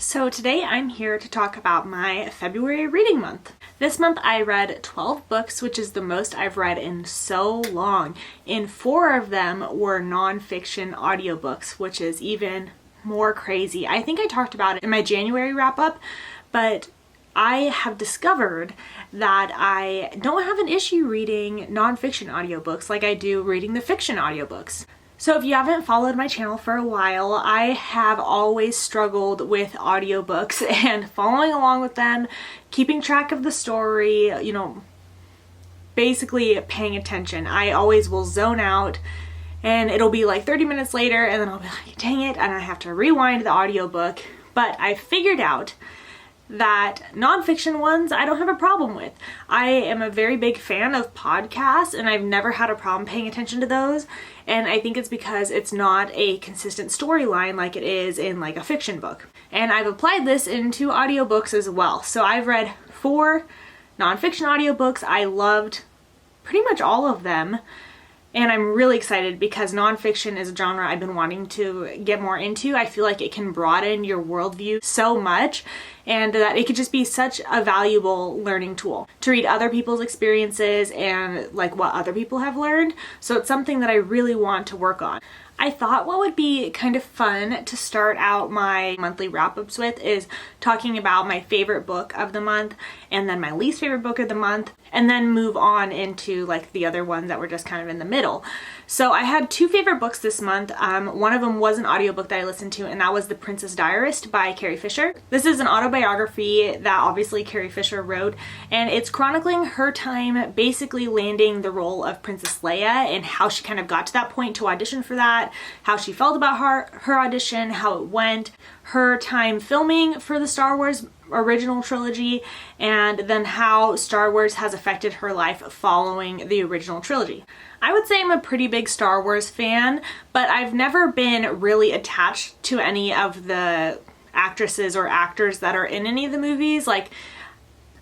So today I'm here to talk about my February reading month. This month I read 12 books, which is the most I've read in so long. And 4 of them were nonfiction audiobooks, which is even more crazy. I think I talked about it in my January wrap up, but I have discovered that I don't have an issue reading nonfiction audiobooks like I do reading the fiction audiobooks. So if you haven't followed my channel for a while, I have always struggled with audiobooks and following along with them, keeping track of the story, basically paying attention. I always will zone out and it'll be like 30 minutes later and then I'll be like, dang it, and I have to rewind the audiobook. But I figured out that nonfiction ones I don't have a problem with. I am a very big fan of podcasts and I've never had a problem paying attention to those, and I think it's because it's not a consistent storyline like it is in like a fiction book. And I've applied this into audiobooks as well. So I've read 4 nonfiction audiobooks. I loved pretty much all of them. And I'm really excited because nonfiction is a genre I've been wanting to get more into. I feel like it can broaden your worldview so much and that it could just be such a valuable learning tool to read other people's experiences and like what other people have learned. So it's something that I really want to work on. I thought what would be kind of fun to start out my monthly wrap-ups with is talking about my favorite book of the month and then my least favorite book of the month, and then move on into like the other ones that were just kind of in the middle. So I had 2 favorite books this month. One of them was an audiobook that I listened to, and that was The Princess Diarist by Carrie Fisher. This is an autobiography that obviously Carrie Fisher wrote, and it's chronicling her time basically landing the role of Princess Leia and how she kind of got to that point to audition for that, how she felt about her audition, how it went, her time filming for the Star Wars original trilogy, and then how Star Wars has affected her life following the original trilogy. I would say I'm a pretty big Star Wars fan, but I've never been really attached to any of the actresses or actors that are in any of the movies. Like,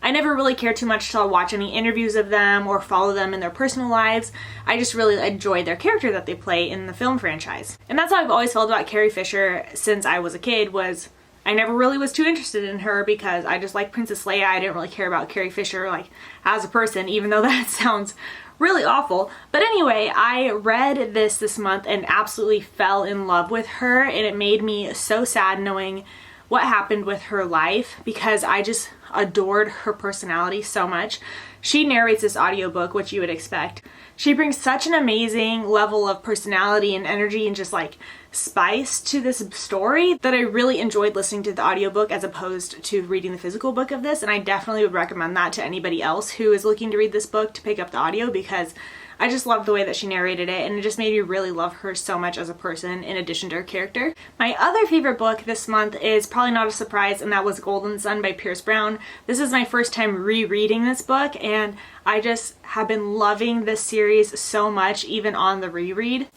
I never really cared too much to watch any interviews of them or follow them in their personal lives. I just really enjoy their character that they play in the film franchise. And that's how I've always felt about Carrie Fisher since I was a kid. Was I never really was too interested in her because I just like Princess Leia. I didn't really care about Carrie Fisher like as a person, even though that sounds really awful. But anyway, I read this month and absolutely fell in love with her, and it made me so sad knowing what happened with her life because I just adored her personality so much. She narrates this audiobook, which you would expect. She brings such an amazing level of personality and energy and just like spice to this story that I really enjoyed listening to the audiobook as opposed to reading the physical book of this, and I definitely would recommend that to anybody else who is looking to read this book to pick up the audio because I just loved the way that she narrated it, and it just made me really love her so much as a person in addition to her character. My other favorite book this month is probably not a surprise, and that was Golden Son by Pierce Brown. This is my first time rereading this book, and I just have been loving this series so much, even on the reread.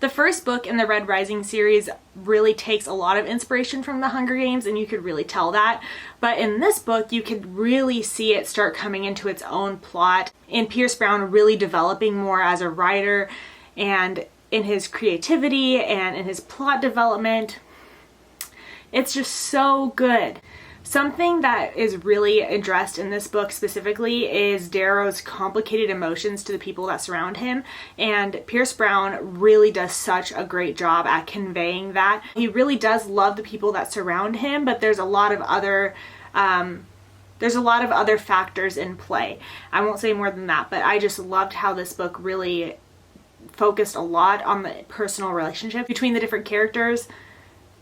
The first book in the Red Rising series really takes a lot of inspiration from the Hunger Games, and you could really tell that. But in this book, you could really see it start coming into its own plot, and Pierce Brown really developing more as a writer and in his creativity and in his plot development. It's just so good. Something that is really addressed in this book specifically is Darrow's complicated emotions to the people that surround him, and Pierce Brown really does such a great job at conveying that. He really does love the people that surround him, but there's a lot of other factors in play. I won't say more than that, but I just loved how this book really focused a lot on the personal relationship between the different characters.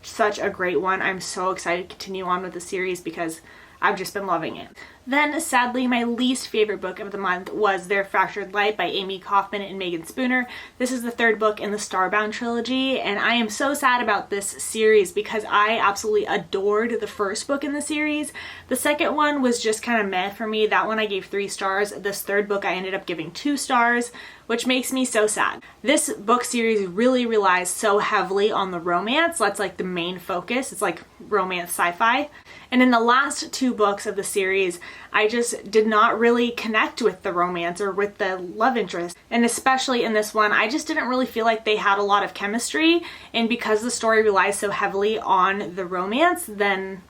Such a great one. I'm so excited to continue on with the series because I've just been loving it. Then, sadly, my least favorite book of the month was Their Fractured Light by Amy Kaufman and Megan Spooner. This is the 3rd book in the Starbound trilogy, and I am so sad about this series because I absolutely adored the first book in the series. The second one was just kind of meh for me. That one I gave 3 stars. This 3rd book I ended up giving 2 stars, which makes me so sad. This book series really relies so heavily on the romance. That's like the main focus. It's like romance sci-fi. And in the last 2 books of the series, I just did not really connect with the romance or with the love interest. And especially in this one, I just didn't really feel like they had a lot of chemistry. And because the story relies so heavily on the romance, then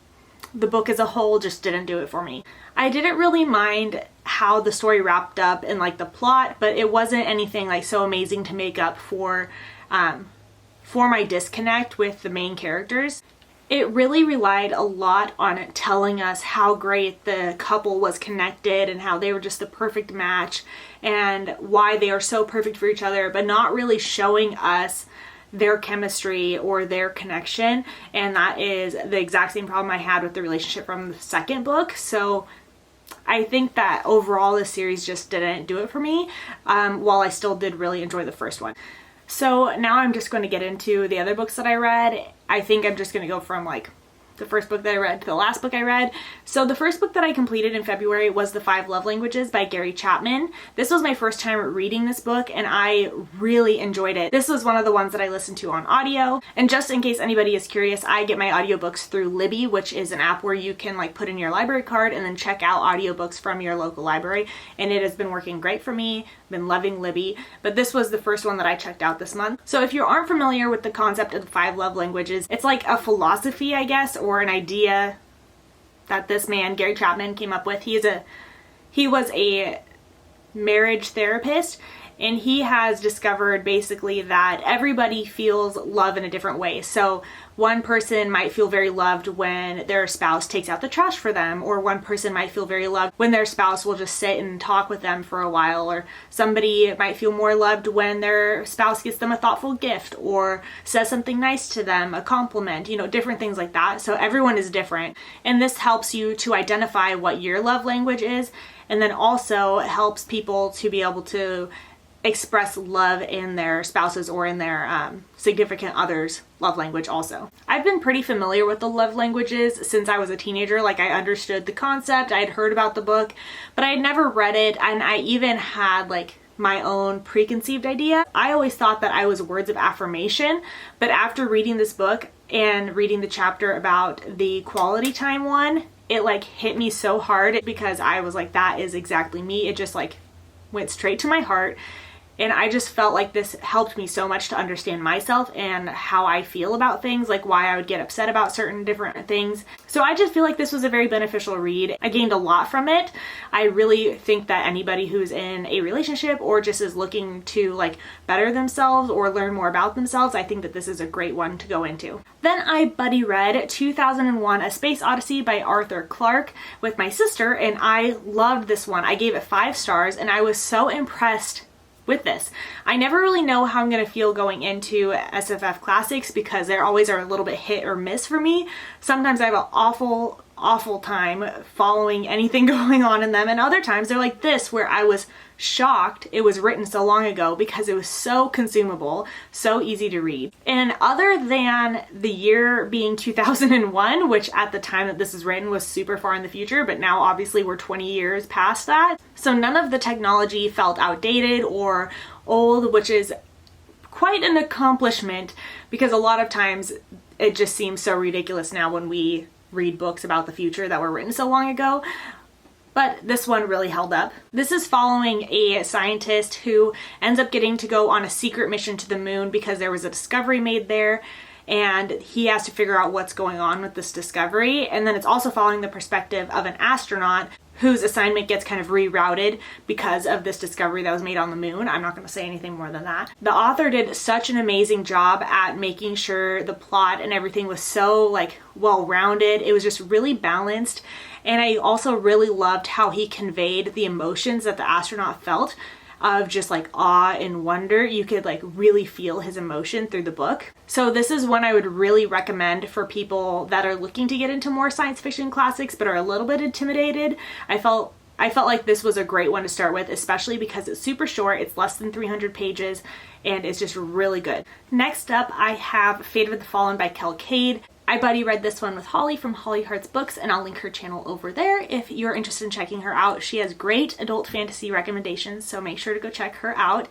the book as a whole just didn't do it for me. I didn't really mind how the story wrapped up and like the plot, but it wasn't anything like so amazing to make up for my disconnect with the main characters. It really relied a lot on it telling us how great the couple was connected and how they were just the perfect match and why they are so perfect for each other, but not really showing us their chemistry or their connection. And that is the exact same problem I had with the relationship from the second book. So I think that overall the series just didn't do it for me, while I still did really enjoy the first one. So now I'm just going to get into the other books that I read. I think I'm just going to go from like the first book that I read to the last book I read. So the first book that I completed in February was The 5 Love Languages by Gary Chapman. This was my first time reading this book and I really enjoyed it. This was one of the ones that I listened to on audio. And just in case anybody is curious, I get my audiobooks through Libby, which is an app where you can like put in your library card and then check out audiobooks from your local library. And it has been working great for me. Been loving Libby, but this was the first one that I checked out this month. So if you aren't familiar with the concept of the 5 love languages, it's like a philosophy, I guess, or an idea that this man, Gary Chapman, came up with. He was a marriage therapist, and he has discovered basically that everybody feels love in a different way. So one person might feel very loved when their spouse takes out the trash for them, or one person might feel very loved when their spouse will just sit and talk with them for a while, or somebody might feel more loved when their spouse gets them a thoughtful gift or says something nice to them, a compliment, different things like that. So everyone is different, and this helps you to identify what your love language is, and then also helps people to be able to express love in their spouses or in their significant others' love language also. I've been pretty familiar with the love languages since I was a teenager. Like, I understood the concept, I had heard about the book, but I had never read it, and I even had like my own preconceived idea. I always thought that I was words of affirmation, but after reading this book and reading the chapter about the quality time one, it like hit me so hard because I was like, that is exactly me. It just like went straight to my heart. And I just felt like this helped me so much to understand myself and how I feel about things, like why I would get upset about certain different things. So I just feel like this was a very beneficial read. I gained a lot from it. I really think that anybody who's in a relationship or just is looking to like better themselves or learn more about themselves, I think that this is a great one to go into. Then I buddy read 2001: A Space Odyssey by Arthur Clarke with my sister, and I loved this one. I gave it 5 stars and I was so impressed with this. I never really know how I'm going to feel going into SFF classics because they always are a little bit hit or miss for me. Sometimes I have an awful time following anything going on in them, and other times they're like this, where I was shocked it was written so long ago because it was so consumable, so easy to read. And other than the year being 2001, which at the time that this is written was super far in the future, but now obviously we're 20 years past that. So none of the technology felt outdated or old, which is quite an accomplishment because a lot of times it just seems so ridiculous now when we read books about the future that were written so long ago. But this one really held up. This is following a scientist who ends up getting to go on a secret mission to the moon because there was a discovery made there, and he has to figure out what's going on with this discovery. And then it's also following the perspective of an astronaut whose assignment gets kind of rerouted because of this discovery that was made on the moon. I'm not going to say anything more than that. The author did such an amazing job at making sure the plot and everything was so like well-rounded. It was just really balanced. And I also really loved how he conveyed the emotions that the astronaut felt of just like awe and wonder. You could like really feel his emotion through the book. So this is one I would really recommend for people that are looking to get into more science fiction classics but are a little bit intimidated. I felt like this was a great one to start with, especially because it's super short. It's less than 300 pages and it's just really good. Next up, I have Fate of the Fallen by Kel Cade. I buddy read this one with Holly from Holly Hearts Books, and I'll link her channel over there if you're interested in checking her out. She has great adult fantasy recommendations, so make sure to go check her out.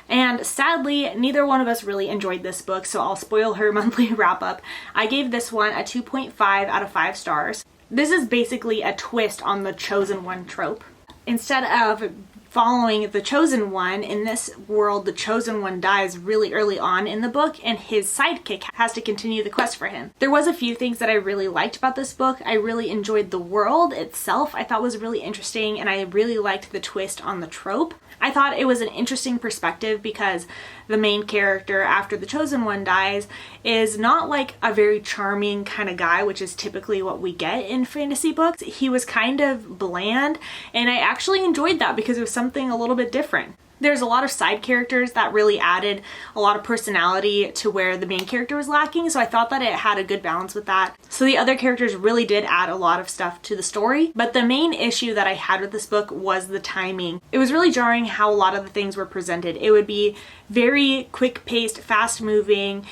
And sadly, neither one of us really enjoyed this book, so I'll spoil her monthly wrap up. I gave this one a 2.5 out of 5 stars. This is basically a twist on the chosen one trope. Instead of following the Chosen One. In this world, the Chosen One dies really early on in the book, and his sidekick has to continue the quest for him. There was a few things that I really liked about this book. I really enjoyed the world itself. I thought was really interesting, and I really liked the twist on the trope. I thought it was an interesting perspective because the main character, after the Chosen One dies, is not like a very charming kind of guy, which is typically what we get in fantasy books. He was kind of bland, and I actually enjoyed that because it was something a little bit different. There's a lot of side characters that really added a lot of personality to where the main character was lacking, so I thought that it had a good balance with that. So the other characters really did add a lot of stuff to the story, but the main issue that I had with this book was the timing. It was really jarring how a lot of the things were presented. It would be very quick-paced, fast-moving,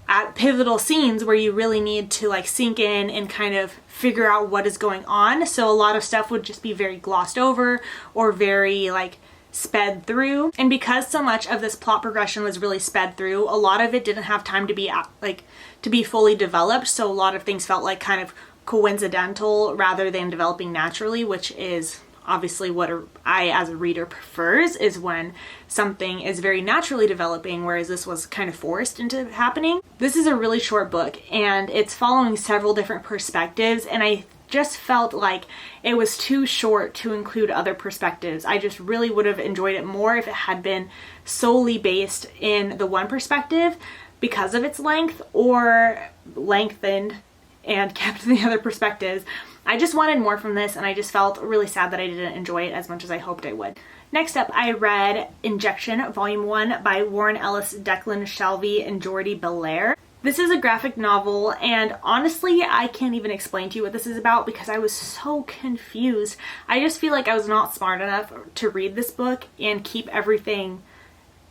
at pivotal scenes where you really need to like sink in and kind of figure out what is going on. So a lot of stuff would just be very glossed over or very like sped through. And because so much of this plot progression was really sped through, a lot of it didn't have time to be fully developed. So a lot of things felt like kind of coincidental rather than developing naturally, which is obviously what I as a reader prefers, is when something is very naturally developing, whereas this was kind of forced into happening. This is a really short book and it's following several different perspectives, and I just felt like it was too short to include other perspectives. I just really would have enjoyed it more if it had been solely based in the one perspective because of its length, or lengthened and kept the other perspectives. I just wanted more from this, and I just felt really sad that I didn't enjoy it as much as I hoped I would. Next up, I read Injection Volume 1 by Warren Ellis, Declan Shalvey, and Jordi Belair. This is a graphic novel, and honestly, I can't even explain to you what this is about because I was so confused. I just feel like I was not smart enough to read this book and keep everything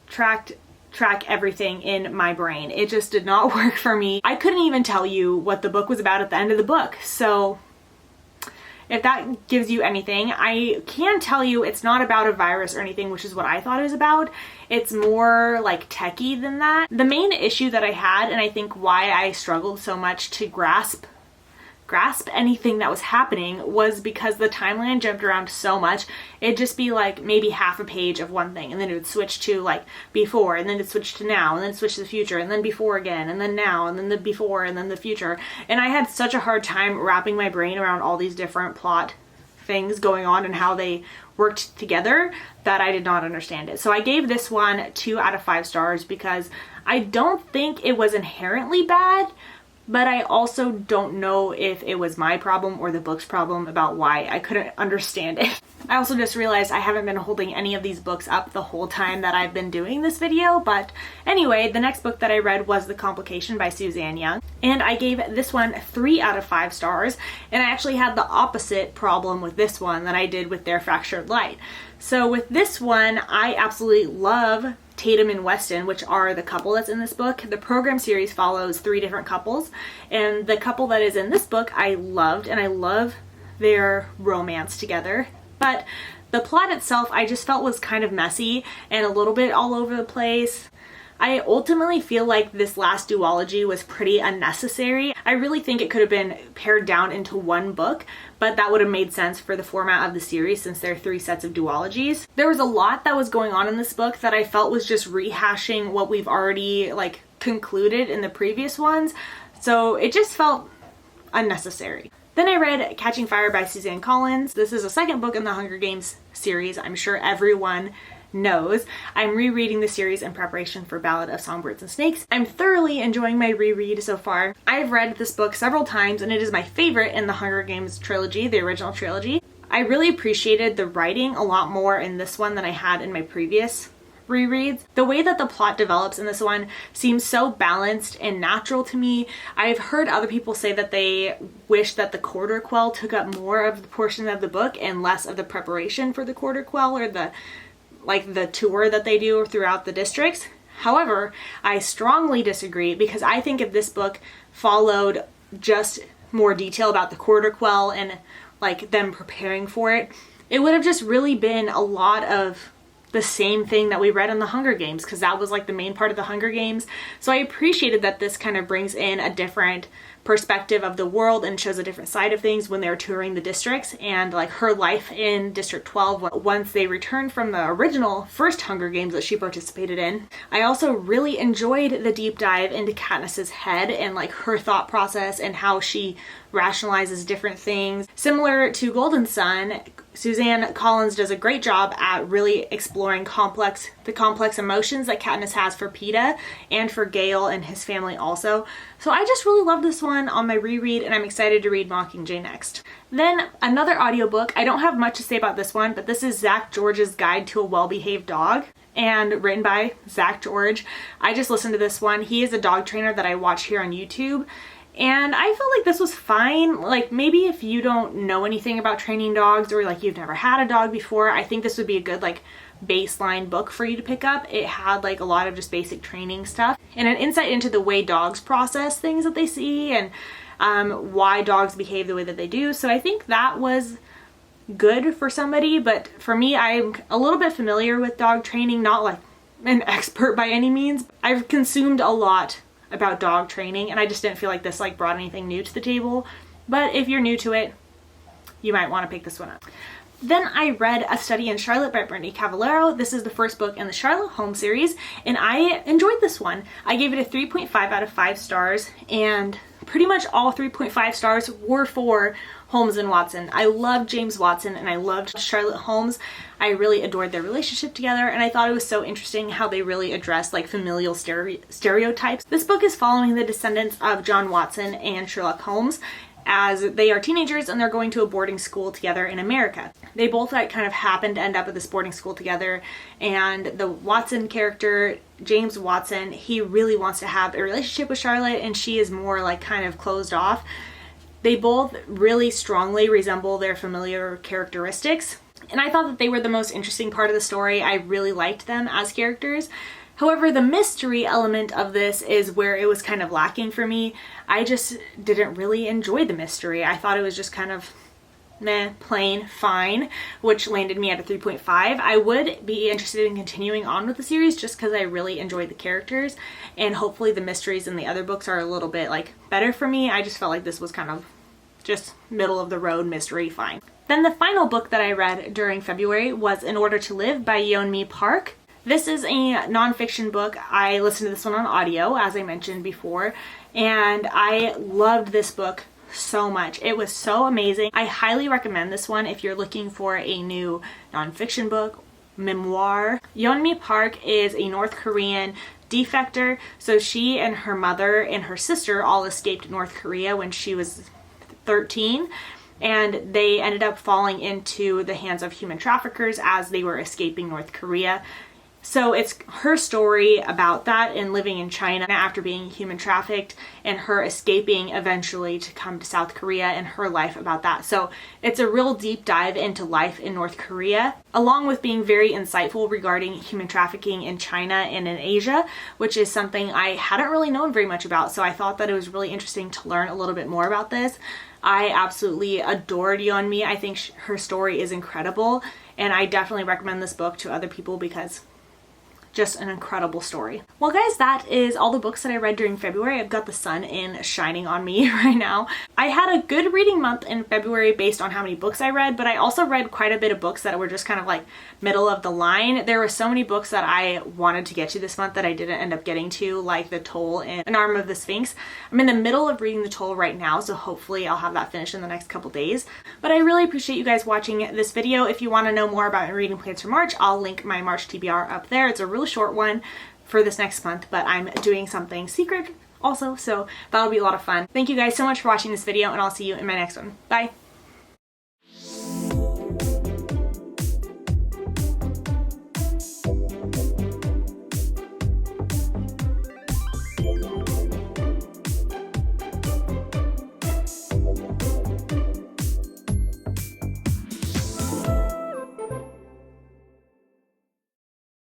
track everything in my brain. It just did not work for me. I couldn't even tell you what the book was about at the end of the book, so if that gives you anything, I can tell you it's not about a virus or anything, which is what I thought it was about. It's more like techie than that. The main issue that I had, and I think why I struggled so much to grasp anything that was happening, was because the timeline jumped around so much. It'd just be like maybe half a page of one thing, and then it would switch to like before, and then it'd switch to now, and then switch to the future, and then before again, and then now, and then the before, and then the future. And I had such a hard time wrapping my brain around all these different plot things going on and how they worked together that I did not understand it. So I gave this one 2 out of 5 stars because I don't think it was inherently bad, but I also don't know if it was my problem or the book's problem about why I couldn't understand it. I also just realized I haven't been holding any of these books up the whole time that I've been doing this video, but anyway, the next book that I read was The Complication by Suzanne Young, and I gave this one 3 out of 5 stars, and I actually had the opposite problem with this one that I did with Their Fractured Light. So with this one, I absolutely love Tatum and Weston, which are the couple that's in this book. The program series follows 3 different couples, and the couple that is in this book I loved, and I love their romance together. But the plot itself I just felt was kind of messy and a little bit all over the place. I ultimately feel like this last duology was pretty unnecessary. I really think it could have been pared down into one book, but that would have made sense for the format of the series since there are 3 sets of duologies. There was a lot that was going on in this book that I felt was just rehashing what we've already like concluded in the previous ones, so it just felt unnecessary. Then I read Catching Fire by Suzanne Collins. This is a second book in the Hunger Games series. I'm sure everyone knows. I'm rereading the series in preparation for Ballad of Songbirds and Snakes. I'm thoroughly enjoying my reread so far. I've read this book several times, and it is my favorite in the Hunger Games trilogy, the original trilogy. I really appreciated the writing a lot more in this one than I had in my previous rereads. The way that the plot develops in this one seems so balanced and natural to me. I've heard other people say that they wish that the Quarter Quell took up more of the portion of the book and less of the preparation for the Quarter Quell, or the tour that they do throughout the districts. However, I strongly disagree because I think if this book followed just more detail about the Quarter Quell and like them preparing for it, it would have just really been a lot of the same thing that we read in the Hunger Games, because that was like the main part of the Hunger Games. So I appreciated that this kind of brings in a different perspective of the world and shows a different side of things when they're touring the districts, and like her life in District 12 once they returned from the original first Hunger Games that she participated in. I also really enjoyed the deep dive into Katniss's head and like her thought process and how she rationalizes different things. Similar to Golden Son, Suzanne Collins does a great job at really exploring the complex emotions that Katniss has for Peeta and for Gale and his family also. So I just really love this one on my reread, and I'm excited to read Mockingjay next. Then another audiobook. I don't have much to say about this one, but this is Zach George's Guide to a Well-Behaved Dog, and written by Zach George. I just listened to this one. He is a dog trainer that I watch here on YouTube. And I felt like this was fine. Like, maybe if you don't know anything about training dogs, or like you've never had a dog before, I think this would be a good like baseline book for you to pick up. It had like a lot of just basic training stuff and an insight into the way dogs process things that they see, and why dogs behave the way that they do. So I think that was good for somebody, but for me, I'm a little bit familiar with dog training, not like an expert by any means. I've consumed a lot about dog training, and I just didn't feel like this like brought anything new to the table. But if you're new to it, you might want to pick this one up. Then I read A Study in Charlotte by Brittany Cavallaro. This is the first book in the Charlotte Holmes series, and I enjoyed this one. I gave it a 3.5 out of 5 stars, and pretty much all 3.5 stars were for Holmes and Watson. I loved James Watson and I loved Charlotte Holmes. I really adored their relationship together, and I thought it was so interesting how they really addressed like familial stereotypes. This book is following the descendants of John Watson and Sherlock Holmes as they are teenagers and they're going to a boarding school together in America. They both like kind of happen to end up at this boarding school together, and the Watson character, James Watson, he really wants to have a relationship with Charlotte, and she is more like kind of closed off. They both really strongly resemble their familiar characteristics, and I thought that they were the most interesting part of the story. I really liked them as characters. However, the mystery element of this is where it was kind of lacking for me. I just didn't really enjoy the mystery. I thought it was just kind of meh, plain, fine, which landed me at a 3.5. I would be interested in continuing on with the series just because I really enjoyed the characters, and hopefully the mysteries in the other books are a little bit like better for me. I just felt like this was kind of just middle of the road mystery, fine. Then the final book that I read during February was In Order to Live by Yeonmi Park. This is a nonfiction book. I listened to this one on audio, as I mentioned before, and I loved this book so much. It was so amazing. I highly recommend this one if you're looking for a new nonfiction book, memoir. Yeonmi Park is a North Korean defector. So she and her mother and her sister all escaped North Korea when she was 13. And they ended up falling into the hands of human traffickers as they were escaping North Korea. So it's her story about that and living in China after being human trafficked, and her escaping eventually to come to South Korea, and her life about that. So it's a real deep dive into life in North Korea, along with being very insightful regarding human trafficking in China and in Asia, which is something I hadn't really known very much about. So I thought that it was really interesting to learn a little bit more about this. I absolutely adored Yeonmi. I think her story is incredible, and I definitely recommend this book to other people because just an incredible story. Well guys, that is all the books that I read during February. I've got the sun shining on me right now. I had a good reading month in February based on how many books I read, but I also read quite a bit of books that were just kind of like middle of the line. There were so many books that I wanted to get to this month that I didn't end up getting to, like The Toll and An Arm of the Sphinx. I'm in the middle of reading The Toll right now, so hopefully I'll have that finished in the next couple days. But I really appreciate you guys watching this video. If you want to know more about my reading plans for March, I'll link my March TBR up there. It's a really short one for this next month, but I'm doing something secret also, so that'll be a lot of fun. Thank you guys so much for watching this video, and I'll see you in my next one. Bye!